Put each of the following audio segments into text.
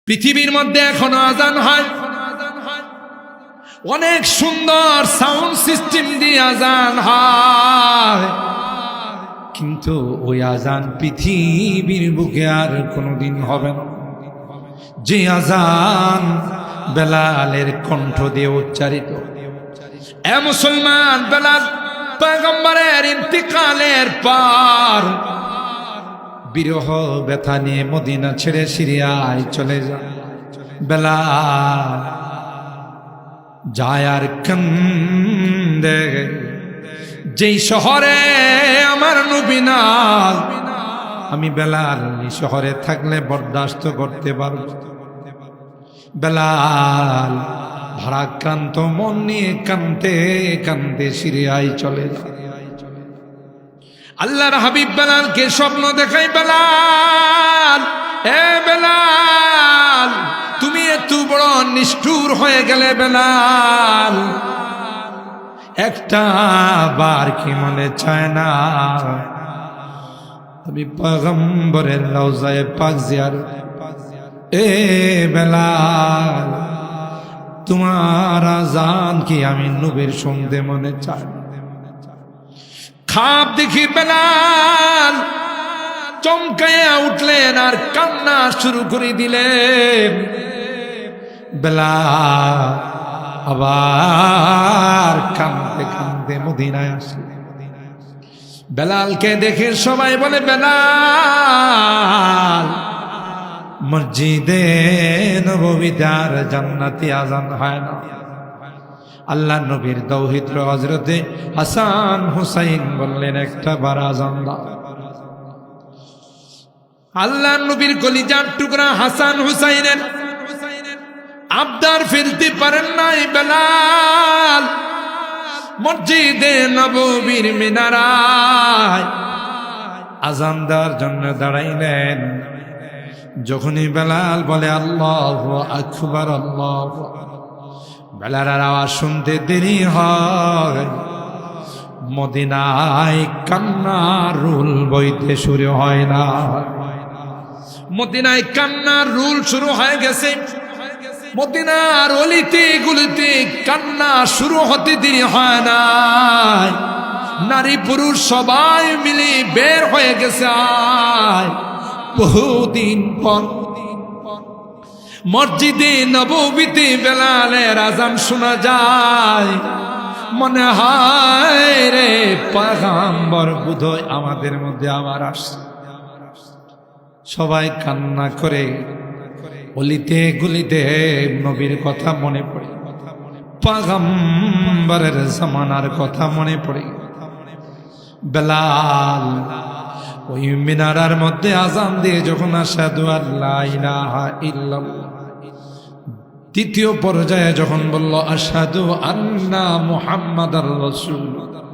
পৃথিবীর মধ্যে এখনো আজান হয়, অনেক সুন্দর সাউন্ড সিস্টেম দিয়ে আজান হয়, কিন্তু ওই আজান পৃথিবীর বুকে আর কোনোদিন হবে না যে আজান বেলালের কণ্ঠ দিয়ে উচ্চারিত। এ মুসলমান, বেলাল পয়গম্বরের ইন্তিকালের পর বিরহ ব্যথা নিয়ে মদিনা ছেড়ে সিরিয়ায় চলে যায়। বেলাল যায় আর কান্দে, যেই শহরে আমার নবী নাই, আমি বেলাল এই শহরে থাকলে বরদাস্ত করতে পারব। বেলাল ভারাক্রান্ত মন নিয়ে কান্দতে কান্দতে সিরিয়ায় চলে যায়। আল্লাহর হাবিব বেলালকে স্বপ্ন দেখাই, বেলাল, এ বেলাল, তুমি এত বড় নিষ্ঠুর হয়ে গেলে বেলাল, একটা বার কি মনে চায় না আমি পয়গম্বরের রওজায়ে পাক জিয়ারত? এ বেলাল, তোমার আজান কি আমি নবীর শুনতে মনে চায়? খাপ দেখি বেলাল চমকাইয়া উঠলেন আর কান্না শুরু করে দিলেন। বেলাল আবার কাঁদতে কাঁদতে মদিনায় আসে। বেলালকে দেখে সবাই বলে, বেলাল, মসজিদে নববীতে আর জান্নাতি আজান হয় না। আল্লাহ নবীর দৌহিত্র হযরতে হাসান হুসাইন বললেন, একটা বার আজান দাও। আল্লাহ নবীর কলিজার টুকরা হাসান হুসাইনের আবদার ফেলতে পারেন নাই বেলাল মসজিদে নববীর মিনারায় আজান দেওয়ার জন্য দাঁড়াইলেন। যখনই বেলাল বলে আল্লাহু আকবার, আল্লাহু আকবার, বেলালের আওয়াজ শুনতে দেরি হয়, মদিনায় কান্নার রুল বইতে শুরু হয় না। মদিনায় কান্নার রুল শুরু হয়ে গেছে। মদিনার অলিতে গলিতে কান্না শুরু হতে দেরি হয় না। নারী পুরুষ সবাই মিলে বের হয়ে গেছে। বহুদিন পর মসজিদে নববীতে বেলালের আজান শোনা যায়। মনে হয় রে পয়গম্বর বোধহয় আমাদের মধ্যে আবার আসছে। সবাই কান্না করে, অলিতে গলিতে নবীর কথা মনে পড়ে, পয়গম্বরের জামানার কথা মনে পড়ে। বেলাল ওই মিনারার মধ্যে আজান দিয়ে যখন আশহাদু আল্লা ইলাহা ইল্লাল্লাহ দ্বিতীয় পর্যায়ে যখন বলল আশহাদু আন্না মুহাম্মাদার রাসূলুল্লাহ,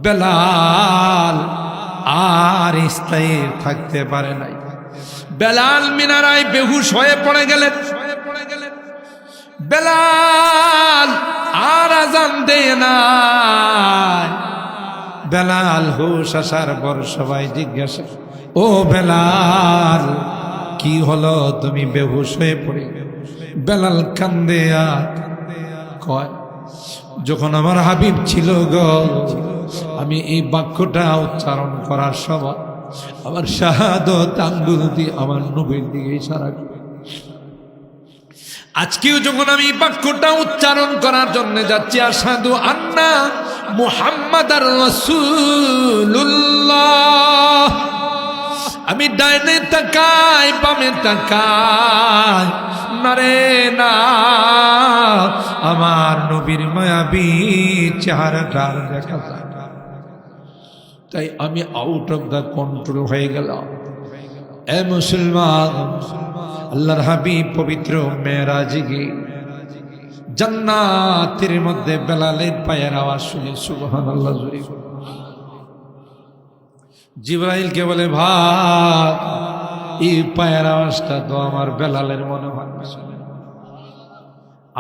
বেলাল আর স্থায়ী থাকতে পারে নাই। বেলাল মিনারায় বেহুশ হয়ে পড়ে গেলেন। বেলাল আর আজান দেয় না। বেলাল হুশ আসার পর সবাই জিজ্ঞাসা, ও বেলাল, কি হলো, তুমি বেহুশ হয়ে পড়ে? বেলাল কান্দে আর কয়, যখন আমার হাবিব ছিল গো, আমি এই বাক্যটা উচ্চারণ করার সময় আমার শাহাদত আঙ্গুল দিয়ে আমার নবীর দিকে ইশারা করে। আজকেও যখন আমি বাক্যটা উচ্চারণ করার জন্য যাচ্ছি, আশহাদু আন্না মুহাম্মাদার রাসূলুল্লাহ, আমি ডাইনে তাকাই বামে তাকাই, নারে না আমার নবীর মায়াবী চেহারাটা দেখা যায়। তাই আমি আউট অফ দ্য কন্ট্রোল হয়ে গেলাম। এ মুসলমান, আল্লাহর হাবিব পবিত্র মেরাজে গিয়ে জান্নাতের মধ্যে বেলালের পায়ের আওয়াজ শুনে সুবহানাল্লাহ জুড়ে জিবরাইলকে বলে, ভাই, এই পায়ের আওয়াজটা তো আমার বেলালের মনে হয়।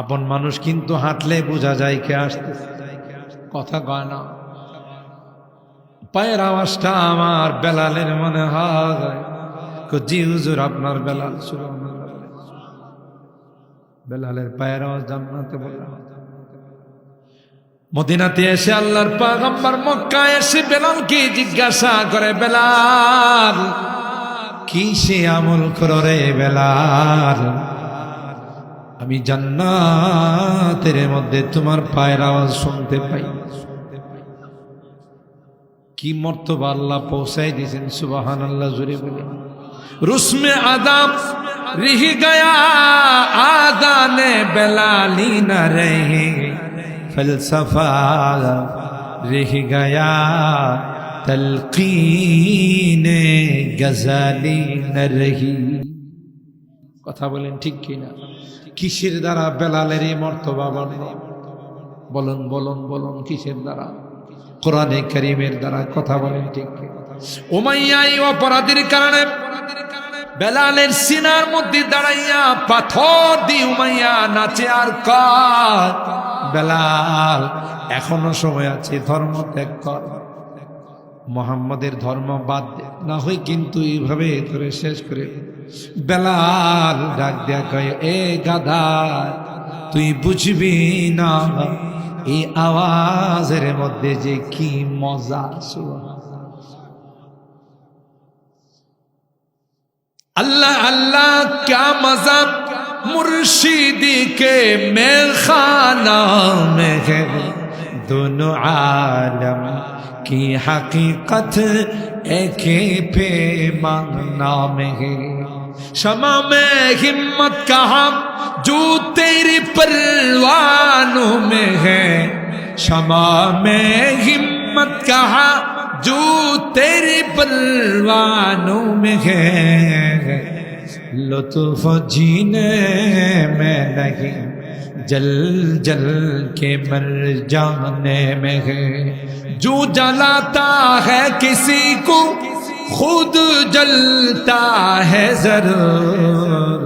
আপন মানুষ কিন্তু হাঁটলে বোঝা যায় কে আসতেছে, কথা কয় না। পায়ের আওয়াজটা আমার বেলালের মনে হয়। জি হুজুর, আপনার বেলাল। বেলালের পায়ের আওয়াজ জান্নাতে বললাম। মদিনাতে এসে আল্লাহর পয়গম্বর মক্কায় এসে বেলালকে জিজ্ঞাসা করে, বেলাল কি সে আমল করো রে বেলাল? আমি জান্নাতের মধ্যে তোমার পায়ের আওয়াজ শুনতে পাই। কি মর্তবা আল্লাহ পৌঁছাই দিয়েছেন, সুবহানাল্লাহ জুড়ে বলে। রুসমে আদম रिह गया आदाने बेलाली न रहे, फलसफा रिह गया तलकीने गजाली न रही। কথা বলেন ঠিক কিনা? কিসের দ্বারা বেলালের এই মর্তবা বলুন বলুন বলুন, কিসের দ্বারা? কোরআনে কারীমের দ্বারা। কথা বলেন ঠিক কিনা? উমাইয়া এই অপরাধীর কারণে বেলালের সিনার মধ্যে দাঁড়াইয়া পাথর দিয়ে উমাইয়া নাচে আর কর, বেলাল এখনো সময় আছে, ধর্ম ত্যাগ কর, মুহাম্মাদের ধর্ম বাদ দে, না হয় কিন্তু এইভাবে ধরে শেষ করে। বেলাল ডাক দেয়া কয়, এ গাধা তুই বুঝবি না এই আওয়াজের মধ্যে যে কি মজা। अल्लाह अल्लाह क्या मजा मुर्शिदी के मेखाना में है, दोनों आलम की हकीकत एक पैमाना में है। शमा में हिम्मत कहा जो तेरी परवानों में है, शमा में हिम्मत कहा जो तेरी परवानों में है, लुत्फ जीने में नहीं जल जल के मर जाने में है। जो जलाता है किसी को खुद जलता है जरूर,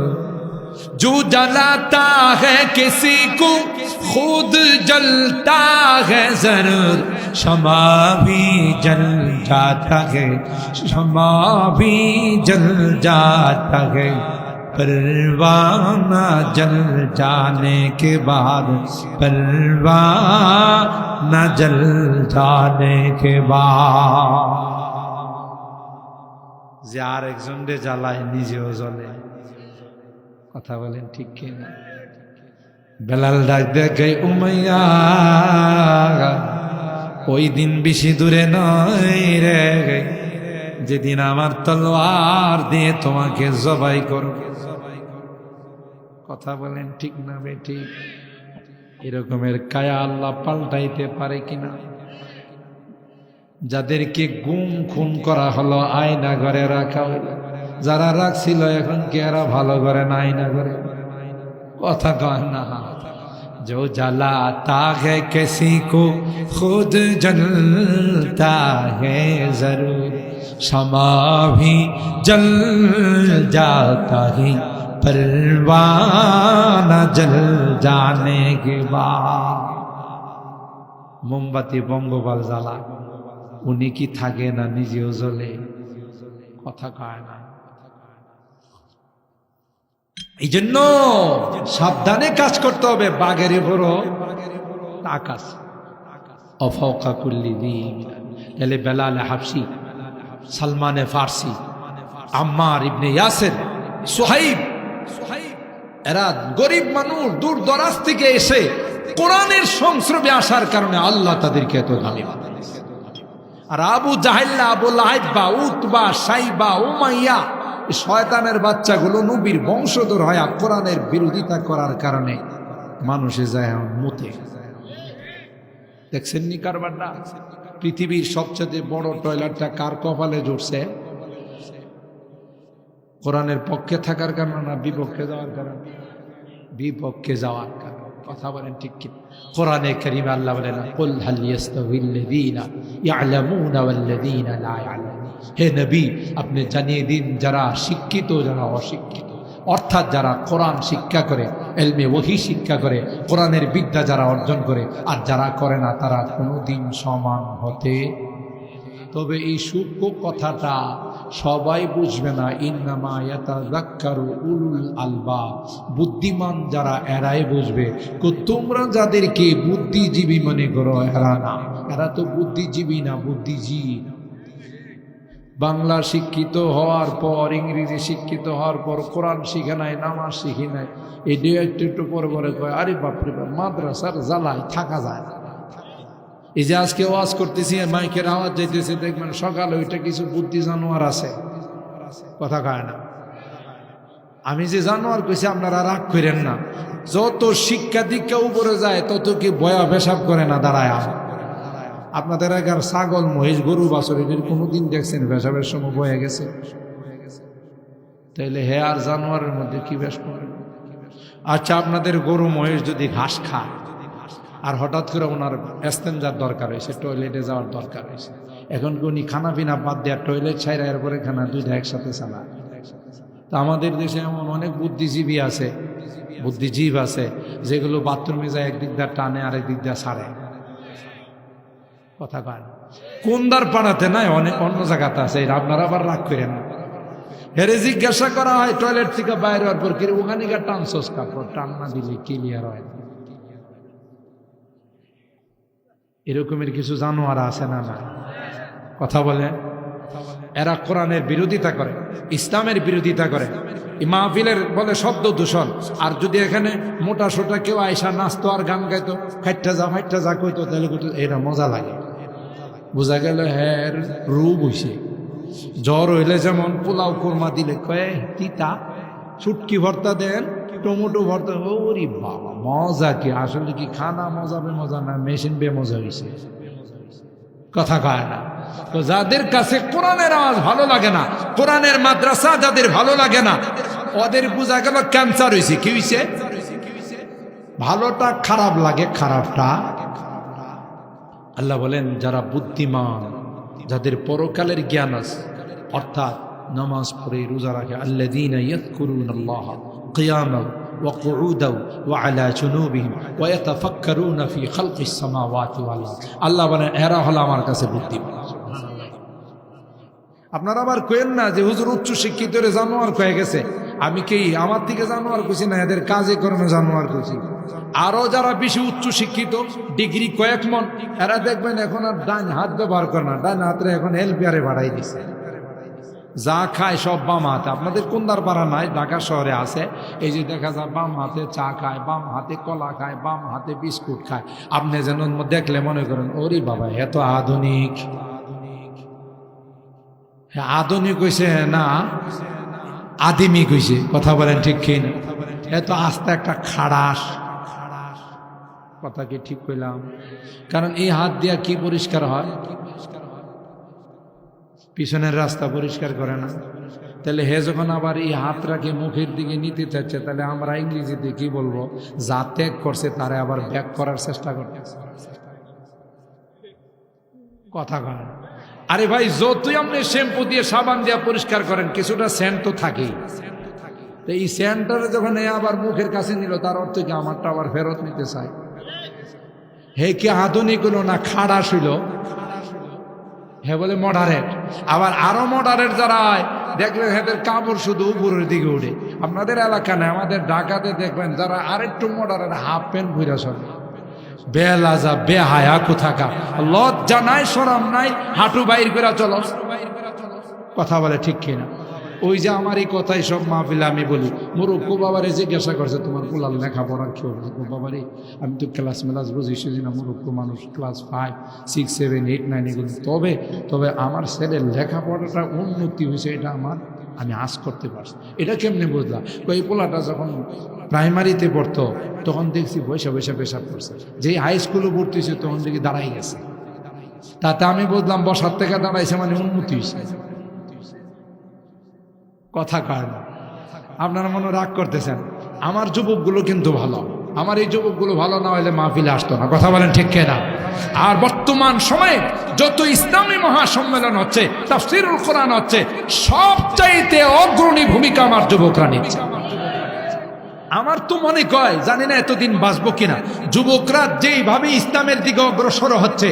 जो जलाता है किसी को खुद जलता है जरूर। शमा भी जल जाता है, शमा भी जल जाता है, परवाना जल जाने के बाद, परवाना जल जाने के बाद। যে আর একজন রে জ্বালায় নিজেও জ্বলে। কথা বলেন ঠিক কিনা? বেলাল ডাক দেখে, উমাইয়া ওই দিন বেশি দূরে নয় রে, যেদিন আমার তলোয়ার দিয়ে তোমাকে জবাই করব। কথা বলেন ঠিক না বেঠিক? এরকমের কায়া আল্লাহ পাল্টাইতে পারে কিনা? যাদেরকে গুম খুন করা হলো আয়না ঘরে রাখা হইল, যারা রাখছিল এখন কি এরা ভালো করে না আয়না ঘরে? কথা কয় না। जो जलाता है किसी को खुद जलता है जरूर, शमा भी जल जाता है, परवाना जल जाने के बाद। মোমবাতি বঙ্গপাল জ্বালা, উনি কি থাকে না নিজেও জ্বলে? কথা কয় না। এই জন্য সাবধানে কাজ করতে হবে। বাঘের বড় আকাশ অফাওকা কুল্লি দিন। এলে বেলাল হাবশি, সালমানে ফার্সি, আম্মার ইবনে ইয়াসির, সুহাইব, এরা গরিব মানুষ দূর দরাজ থেকে এসে কোরআনের সংস্রবে আসার কারণে আল্লাহ তাদেরকে এত দামি বানিয়েছে। আর আবু জাহেল, আবু লাহাব, উতবা, সাইবা, উমাইয়া, শয়তানের বাচ্চাগুলো নবীর বংশধর হয় কোরআনের বিরোধিতা করার কারণে মানুষে যায় মুতে। দেখছেন নি কারবারটা? পৃথিবীর সবচেয়ে বড় টয়লেটটা কার কপালে জুড়ছে? কোরআনের পক্ষে থাকার কারণে না বিপক্ষে যাওয়ার কারণে? বিপক্ষে যাওয়ার কারণে। কথা বলেন ঠিক কি? কোরআনে কারীমে আল্লাহ বলেন, কুল হাল ইয়াস্তাবিল্লাযীনা ইয়ালামুনা ওয়াল্লাযীনা লা ইয়ালামুন। হে নবী, আপনি জানিয়ে দিন যারা শিক্ষিত যারা অশিক্ষিত, অর্থাৎ যারা কোরআন শিক্ষা করে, ইলমে ওহী শিক্ষা করে, কোরআনের বিদ্যা যারা অর্জন করে আর যারা করে না তারা কোনোদিন সমান হতে। তবে এই সূক্ষ্ম কথাটা সবাই বুঝবে না। ইন্নামা ইয়াতাযাক্কারু উলুল আলবাব, বুদ্ধিমান যারা এরাই বুঝবে। তোমরা যাদেরকে বুদ্ধিজীবী মনে করো এরা না, এরা তো বুদ্ধিজীবী না, বুদ্ধিজীব। বাংলা শিক্ষিত হওয়ার পর, ইংরেজি শিক্ষিত হওয়ার পর কোরআন শিখে নাই, নামাজ শিখে নাই, এই দু একটু পরে পরে কয় আরে বাপরে বাপ, মাদ্রাসার জ্বালায় থাকা যায় না। এই যে আজকে ওয়াজ করতেছি, মাইকের আওয়াজ যাইতেছে, দেখবেন সকালে ওইটা কিছু বুদ্ধি জানোয়ার আছে, কথা কয় না। আমি যে জানোয়ার কইছি আপনারা রাগ করেন না, যত শিক্ষা দীক্ষা উপরে যায় তত কি বয়া পেশাব করে না দাঁড়ায়। আপনাদের এগার ছাগল মহিষ গরু বাছুর এদের কোনোদিন দেখছেন পেশাবের সময় বয়ে গেছে? তাইলে হে আর জানোয়ারের মধ্যে কি বেশ করে? আচ্ছা, আপনাদের গরু মহিষ যদি ঘাস খায় আর হঠাৎ করে ওনার এস্তেঞ্জার দরকার হয়েছে, টয়লেটে যাওয়ার দরকার হয়েছে, এখন কি উনি খানা পিনা বাদ দেওয়া টয়লেট ছাইরা এরপরে খানা দুইটা একসাথে চালা? তো আমাদের দেশে এমন অনেক বুদ্ধিজীবী আছে, বুদ্ধিজীব আছে, যেগুলো বাথরুমে যায় একদিক দিয়ে টানে আর একদিক দিয়ে ছাড়ে, কথা কয়। কোনদার পাড়াতে নাই, অনেক অন্য জায়গাতে আছে, আপনারা আবার রাগ করেন না। হেরে জিজ্ঞাসা করা হয় টয়লেট থেকে বাইরে হওয়ার পর, কি ওখানে গিয়ে টানছস কাপড়, টান না দিলে ক্লিয়ার হয় না। এরকমের কিছু জানোয়ার আছে না? না, কথা বলে। এরা কোরআনের বিরোধিতা করে, ইসলামের বিরোধিতা করে, মাহফিলের বলে শব্দ দূষণ। আর যদি এখানে মোটা সোটা কেউ আয়সা নাচতো আর গান গাইতো, ফাইটটা যা কইতো, তাহলে এরা মজা লাগে। বোঝা গেল হ্যাঁ রূপ হইছে। জ্বর হইলে যেমন পোলাও কোরমা দিলে কয়ে তিতা, ছুটকি ভর্তা দেন, টমেটো ভর্তা, ওরে বাবা মজা। কি আসলে কি খানা মজা বেমজা না, মেশিন বেমজা হয়েছে, কথা কয় না। তো যাদের কাছে কোরআনের আওয়াজ ভালো লাগে না, কোরআনের মাদ্রাসা যাদের ভালো লাগে না, ওদের বোঝা গেল ক্যান্সার হয়েছে। কি হয়েছে? ভালোটা খারাপ লাগে, খারাপটা। আল্লাহ বলেন যারা বুদ্ধিমান, যাদের পরকালের জ্ঞান আছে, অর্থাৎ নামাজ পড়ে রোজা রাখে, আল্লাযীনা ইয়াযকুরুনাল্লাহা কিয়ামান ওয়া কুউদান ওয়া আলা জুনুবিহিম ওয়া ইয়াতাফাক্কারুনা ফি খালকিস সামাওয়াতি ওয়াল আরদ। আল্লাহ বলেন এরা হলো আমার কাছে বুদ্ধিমান। আপনারা আবার কইেন না যে হুজুর উচ্চ শিক্ষিত রে জানোয়ার কয়ে গেছে। আমি কি আমার থেকে জানোয়ার কইছি না, এদের কাজে কর্মে জানোয়ার কইছি। আরো যারা বেশি উচ্চ শিক্ষিত, ডিগ্রি কয়েক মন, এরা দেখবেন এখন আর ডান হাত ব্যবহার করে না, ডান হাতে এখন হেলপিয়ারে বাড়াই দিছে। যা খায় সব বাম হাতে। আপনাদের কোন্দার পাড়া নাই, ঢাকা শহরে আছে, এই যে দেখা যায় বাম হাতে চা খায়, বাম হাতে কলা খায়, বাম হাতে বিস্কুট খায়। আপনি যেন দেখলে মনে করেন ওরে বাবা এত আধুনিক। আধুনিক হইছে না আদিমিক হইছে, কথা বলেন ঠিক কি না? এত আস্তে একটা খাড়াস, কথা কি ঠিক কইলাম? কারণ এই হাত দিয়া কি পরিষ্কার হয়? পিছনের রাস্তা পরিষ্কার করে না। তাহলে হে যখন আবার এই হাতটাকে মুখের দিকে নিতে চাচ্ছে, তাহলে আমরা ইংরেজিতে কি বলবো? যা ত্যাগ করছে তারে আবার ব্যাক করার চেষ্টা করতেছে, কথা কয়। আরে ভাই যতই আপনি শ্যাম্পু দিয়ে সাবান দিয়ে পরিষ্কার করেন, কিছুটা সেন্ট তো থাকেই। তো এই সেন্টারে যখন আবার মুখের কাছে নিল, তার অর্থ কি আমারটা আবার ফেরত নিতে চাই? হে কি আধুনিক হলো না খাড়াস হইল? হে বলে মডারেট। আবার আরো মডারেট যারা দেখবেন এদের কাপড় শুধু উপরের দিকে উঠে। আপনাদের এলাকা না, আমাদের ঢাকাতে দেখবেন যারা আরেকটু মডারেট হাফ প্যান্ট ভুইরা চলে, বেলাজা বেহায়া কোথাকা, লজ্জা নাই শরম নাই, হাঁটু বাইর করে চলো, কথা বলে ঠিক কিনা? ওই যে আমার এই কথাই সব মাহফিলে আমি বলি, মুরুক্কু বাবারে জিজ্ঞাসা করছে তোমার পোলার লেখাপড়া কি হবে? বাবারে আমি তো ক্লাস মেলাস বুঝিছি না, মুরুক্কু মানুষ ক্লাস 5, 6, 7, 8, 9 এগুলো। তবে আমার ছেলের লেখাপড়াটা উন্নতি হয়েছে, এটা আমি আশ করতে পারছি। এটা কেমনে বুঝলাম? এই পোলাটা যখন প্রাইমারিতে পড়তো তখন দেখছি বৈশা পেশাব করছে, যেই হাই স্কুলে ভর্তি হয়েছে তখন দেখি দাঁড়াই গেছে। তাতে আমি বুঝলাম বসার থেকে দাঁড়াইছে মানে উন্নতি হয়েছে, কথা কয় না। আপনারা মনে রাগ করতেছেন, আমার যুবকগুলো কিন্তু ভালো। আমার এই যুবকগুলো ভালো না হলে মাহফিলে আসতো না, কথা বলেন ঠিক কিনা? আর বর্তমান সময়ে যত ইসলামী মহাসম্মেলন হচ্ছে, তাফসীরুল কোরআন হচ্ছে, সবচাইতে অগ্রণী ভূমিকা আমার যুবকরা নিচ্ছে। আমার তো মনে কয়, জানি না এতদিন বাঁচবো কিনা, যুবকরা যেইভাবে ইসলামের দিকে অগ্রসর হচ্ছে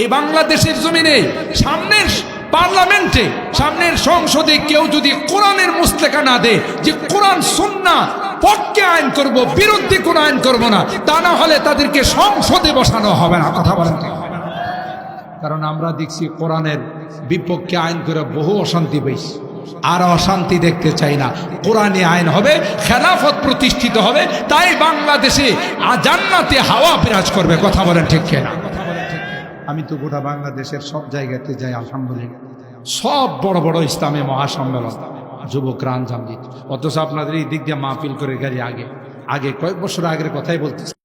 এই বাংলাদেশের জমিনে, সামনের পার্লামেন্টে সামনের সংসদে কেউ যদি কোরআনের মুসলেখা না দেয় যে কোরআন সুন্নাহ পক্ষে আইন করব, বিরুদ্ধে কোনো আইন করব না, তা না হলে তাদেরকে সংসদে বসানো হবে না। কথা বলেন ঠিক? কারণ আমরা দেখছি কোরআনের বিপক্ষে আইন করে বহু অশান্তি পেয়েছি, আর অশান্তি দেখতে চাই না। কোরআনে আইন হবে, খেলাফত প্রতিষ্ঠিত হবে, তাই বাংলাদেশে জান্নাতে হাওয়া বিরাজ করবে। কথা বলেন ঠিক কিনা? আমি তো গোটা বাংলাদেশের সব জায়গাতে যাই, আলহামদুলিল্লাহ, সব বড় বড় ইসলামী মহাসম্মেলন যুবকরা আঞ্জাম দিত, অথচ আপনাদের এই দিক দিয়ে মাহফিল করে গাড়ি আগে কয়েক বছর আগের কথাই বলতেছি।